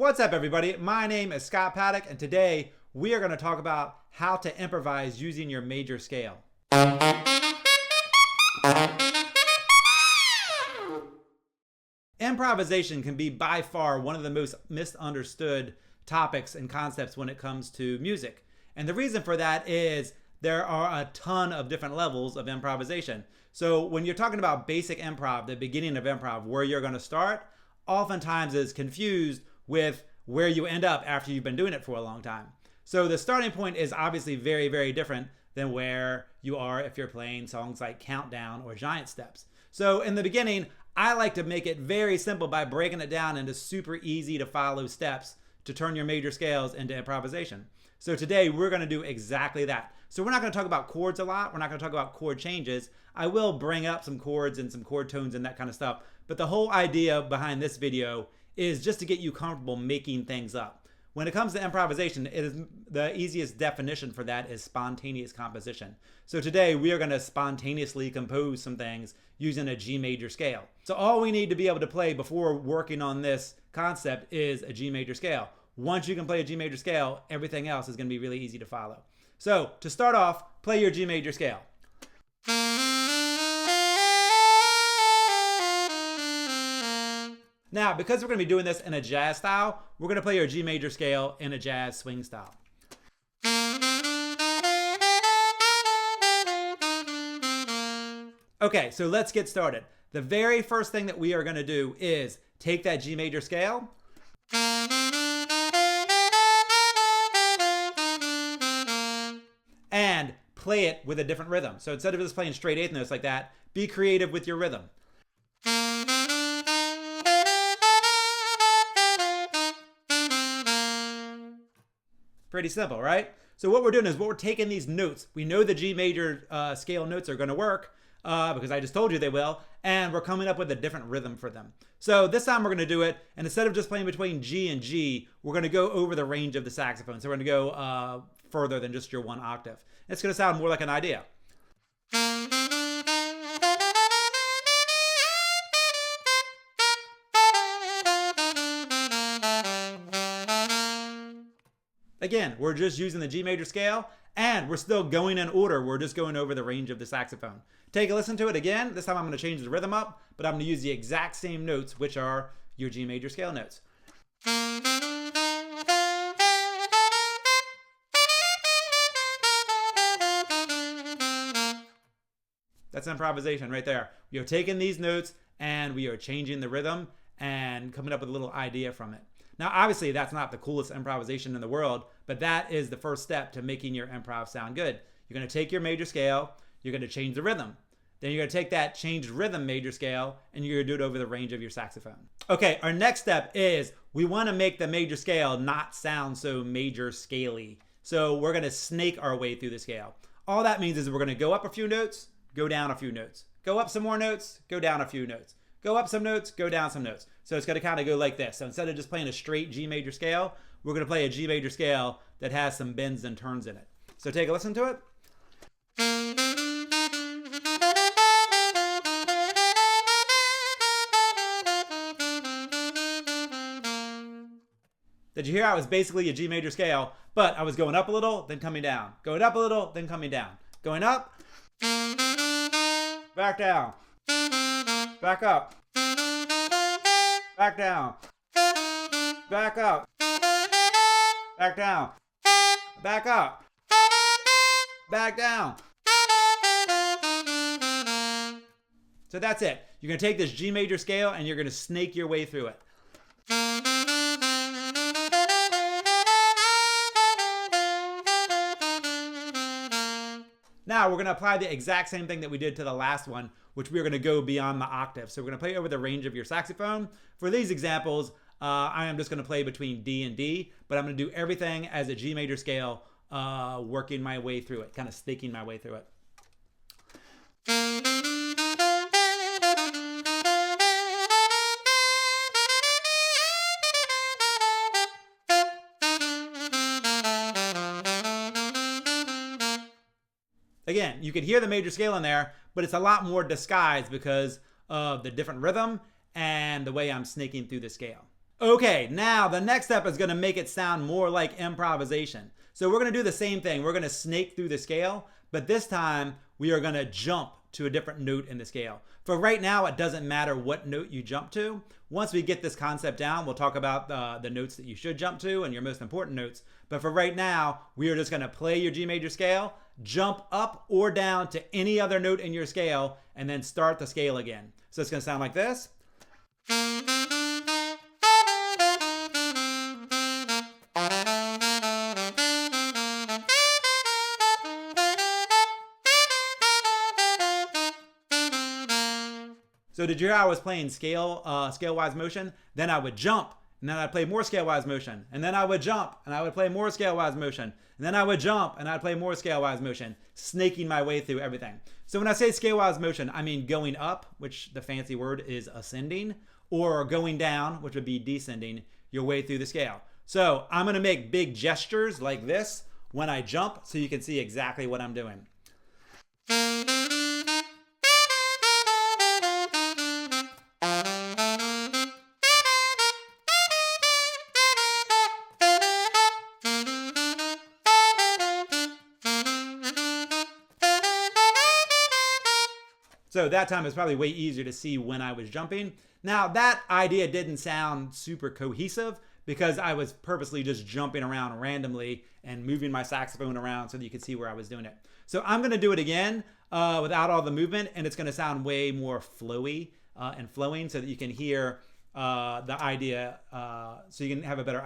What's up, everybody? My name is Scott Paddock, and today we are going to talk about how to improvise using your major scale. Improvisation can be by far one of the most misunderstood topics and concepts when it comes to music. And the reason for that is there are a ton of different levels of improvisation. So when you're talking about basic improv, the beginning of improv, where you're going to start, oftentimes is confused with where you end up after you've been doing it for a long time. So the starting point is obviously very, very different than where you are if you're playing songs like Countdown or Giant Steps. So in the beginning, I like to make it very simple by breaking it down into super easy to follow steps to turn your major scales into improvisation. So today we're going to do exactly that. So we're not going to talk about chords a lot. We're not going to talk about chord changes. I will bring up some chords and some chord tones and that kind of stuff. But the whole idea behind this video is just to get you comfortable making things up. When it comes to improvisation, it is the easiest definition for that is spontaneous composition. So today we are going to spontaneously compose some things using a G major scale. So all we need to be able to play before working on this concept is a G major scale. Once you can play a G major scale, everything else is going to be really easy to follow. So to start off, play your G major scale. Now, because we're going to be doing this in a jazz style, we're going to play your G major scale in a jazz swing style. Okay, so let's get started. The very first thing that we are going to do is take that G major scale and play it with a different rhythm. So instead of just playing straight eighth notes like that, be creative with your rhythm. Pretty simple, right? So what we're doing is we're taking these notes. We know the G major scale notes are going to work because I just told you they will, and we're coming up with a different rhythm for them. So this time we're going to do it, and instead of just playing between G and G, we're going to go over the range of the saxophone. So we're going to go further than just your one octave. It's going to sound more like an idea. Again, we're just using the G major scale, and we're still going in order. We're just going over the range of the saxophone. Take a listen to it again. This time I'm going to change the rhythm up, but I'm going to use the exact same notes, which are your G major scale notes. That's improvisation right there. You're taking these notes, and we are changing the rhythm and coming up with a little idea from it. Now, obviously, that's not the coolest improvisation in the world, but that is the first step to making your improv sound good. You're going to take your major scale, you're going to change the rhythm. Then you're going to take that changed rhythm major scale, and you're going to do it over the range of your saxophone. Okay, our next step is we want to make the major scale not sound so major scaly. So we're going to snake our way through the scale. All that means is we're going to go up a few notes, go down a few notes. Go up some more notes, go down a few notes. Go up some notes, go down some notes. So it's going to kind of go like this. So instead of just playing a straight G major scale, we're going to play a G major scale that has some bends and turns in it. So take a listen to it. Did you hear how it was basically a G major scale, but I was going up a little, then coming down. Going up a little, then coming down. Going up, back down, back up, back down, back up, back down, back up, back down. So that's it. You're going to take this G major scale and you're going to snake your way through it. Now we're going to apply the exact same thing that we did to the last one, which we're going to go beyond the octave. So we're going to play over the range of your saxophone. For these examples, I am just going to play between D and D, but I'm going to do everything as a G major scale, working my way through it, kind of snaking my way through it. Again, you can hear the major scale in there, but it's a lot more disguised because of the different rhythm and the way I'm snaking through the scale. Okay, now the next step is going to make it sound more like improvisation. So we're going to do the same thing. We're going to snake through the scale, but this time we are going to jump to a different note in the scale. For right now, it doesn't matter what note you jump to. Once we get this concept down, we'll talk about the notes that you should jump to and your most important notes. But for right now, we are just going to play your G major scale, jump up or down to any other note in your scale, and then start the scale again. So it's going to sound like this. So did you hear I was playing scale-wise motion? Then I would jump, and then I'd play more scale-wise motion. And then I would jump, and I would play more scale-wise motion. And then I would jump, and I'd play more scale-wise motion, snaking my way through everything. So when I say scale-wise motion, I mean going up, which the fancy word is ascending, or going down, which would be descending your way through the scale. So I'm going to make big gestures like this when I jump so you can see exactly what I'm doing. So that time it's probably way easier to see when I was jumping. Now that idea didn't sound super cohesive because I was purposely just jumping around randomly and moving my saxophone around so that you could see where I was doing it. So I'm going to do it again without all the movement, and it's going to sound way more flowy and flowing so that you can hear the idea, so you can have a better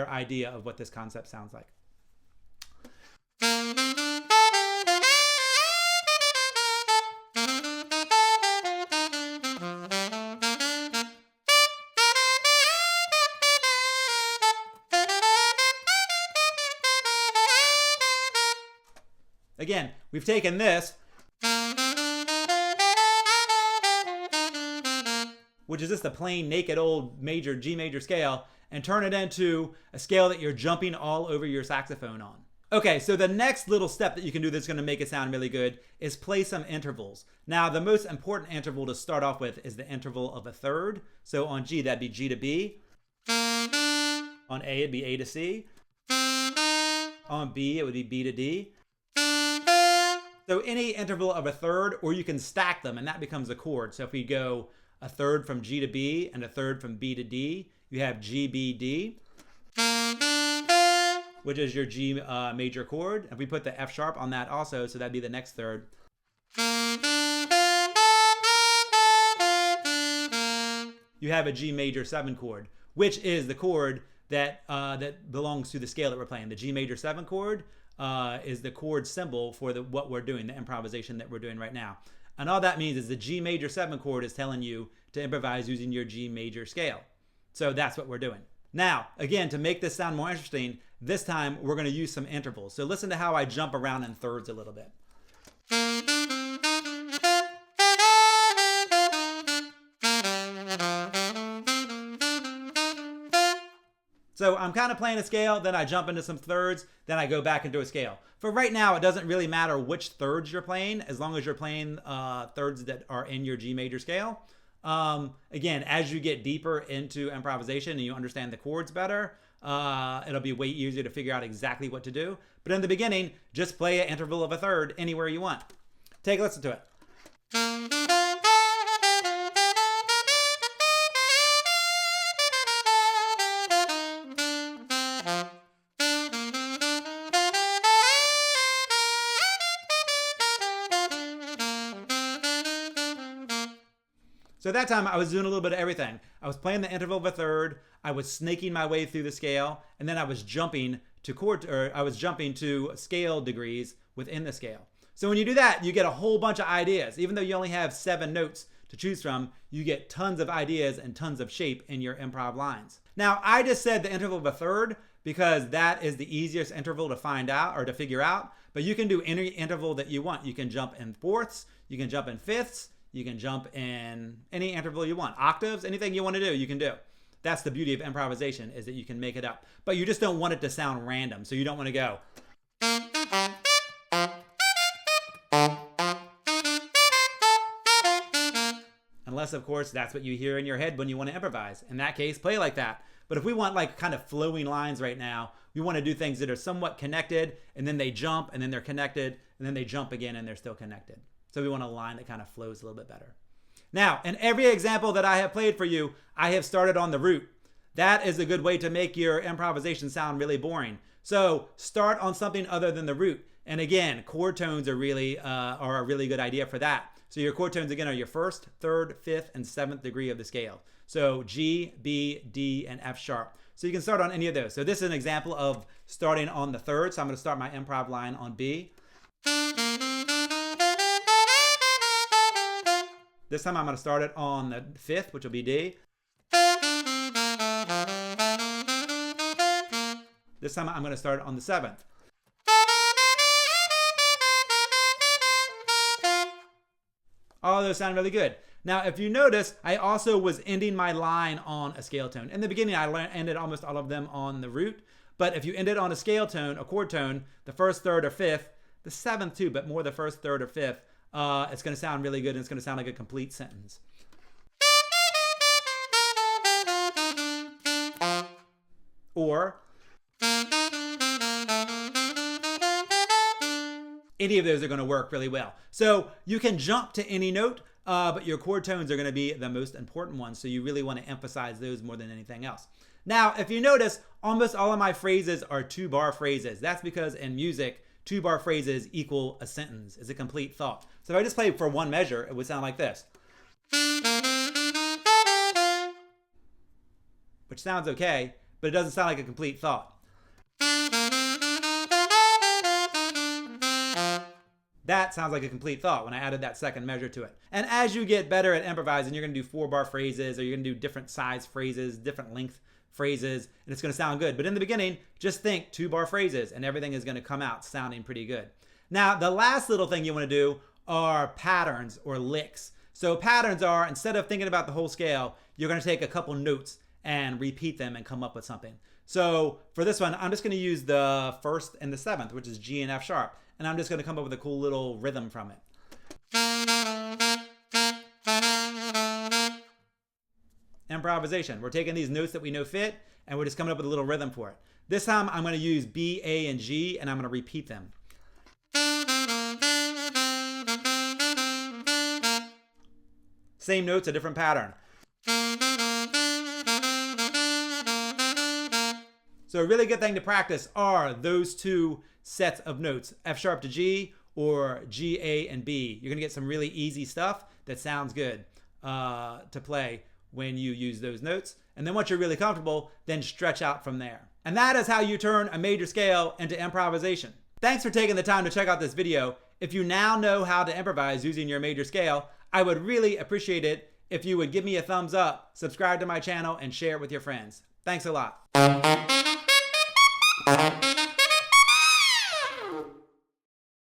idea of what this concept sounds like. Again, we've taken this, which is just a plain naked old major G major scale, and turn it into a scale that you're jumping all over your saxophone on. Okay, so the next little step that you can do that's going to make it sound really good is play some intervals. Now, the most important interval to start off with is the interval of a third. So on G, that'd be G to B. On A, it'd be A to C. On B, it would be B to D. So any interval of a third, or you can stack them, and that becomes a chord. So if we go a third from G to B and a third from B to D, you have G, B, D, which is your G major chord. If we put the F sharp on that also, so that'd be the next third. You have a G major 7 chord, which is the chord that belongs to the scale that we're playing. The G major 7 chord is the chord symbol for what we're doing, the improvisation that we're doing right now. And all that means is the G major 7 chord is telling you to improvise using your G major scale. So that's what we're doing. Now, again, to make this sound more interesting, this time we're going to use some intervals. So listen to how I jump around in thirds a little bit. So I'm kind of playing a scale, then I jump into some thirds, then I go back into a scale. For right now, it doesn't really matter which thirds you're playing, as long as you're playing thirds that are in your G major scale. Again, as you get deeper into improvisation and you understand the chords better, it'll be way easier to figure out exactly what to do. But in the beginning, just play an interval of a third anywhere you want. Take a listen to it. So that time I was doing a little bit of everything. I was playing the interval of a third, I was snaking my way through the scale, and then I was jumping to scale degrees within the scale. So when you do that, you get a whole bunch of ideas. Even though you only have 7 notes to choose from, you get tons of ideas and tons of shape in your improv lines. Now, I just said the interval of a third because that is the easiest interval to find out or to figure out, but you can do any interval that you want. You can jump in fourths, you can jump in fifths, you can jump in any interval you want. Octaves, anything you want to do, you can do. That's the beauty of improvisation, is that you can make it up. But you just don't want it to sound random. So you don't want to go. unless of course that's what you hear in your head when you want to improvise. In that case, play like that. But if we want like kind of flowing lines right now, we want to do things that are somewhat connected, and then they jump, and then they're connected, and then they jump again, and they're still connected. So we want a line that kind of flows a little bit better. Now, in every example that I have played for you, I have started on the root. That is a good way to make your improvisation sound really boring. So start on something other than the root. And again, chord tones are a really good idea for that. So your chord tones again are your first, third, fifth, and seventh degree of the scale. So G, B, D, and F sharp. So you can start on any of those. So this is an example of starting on the third. So I'm going to start my improv line on B. This time I'm going to start it on the fifth, which will be D. This time I'm going to start it on the seventh. All those sound really good. Now, if you notice, I also was ending my line on a scale tone. In the beginning, I ended almost all of them on the root. But if you end it on a scale tone, a chord tone, the first, third, or fifth, the seventh too, but more the first, third, or fifth, it's going to sound really good, and it's going to sound like a complete sentence. Or any of those are going to work really well. So you can jump to any note, but your chord tones are going to be the most important ones. So you really want to emphasize those more than anything else. Now, if you notice, almost all of my phrases are 2-bar phrases. That's because in music, 2-bar phrases equal a sentence. It's a complete thought. So if I just play for one measure, it would sound like this. Which sounds okay, but it doesn't sound like a complete thought. That sounds like a complete thought when I added that second measure to it. And as you get better at improvising, you're going to do 4-bar phrases, or you're going to do different size phrases, different length phrases, and it's going to sound good. But in the beginning, just think 2-bar phrases, and everything is going to come out sounding pretty good. Now, the last little thing you want to do are patterns or licks. So patterns are, instead of thinking about the whole scale, you're going to take a couple notes and repeat them and come up with something. So for this one, I'm just going to use the first and the seventh, which is G and F sharp. And I'm just going to come up with a cool little rhythm from it. Improvisation. We're taking these notes that we know fit, and we're just coming up with a little rhythm for it. This time I'm going to use B, A, and G, and I'm going to repeat them. Same notes, a different pattern. So a really good thing to practice are those two sets of notes, F sharp to G or G, A, and B. You're gonna get some really easy stuff that sounds good to play when you use those notes. And then once you're really comfortable, then stretch out from there. And that is how you turn a major scale into improvisation. Thanks for taking the time to check out this video. If you now know how to improvise using your major scale, I would really appreciate it if you would give me a thumbs up, subscribe to my channel, and share it with your friends. Thanks a lot.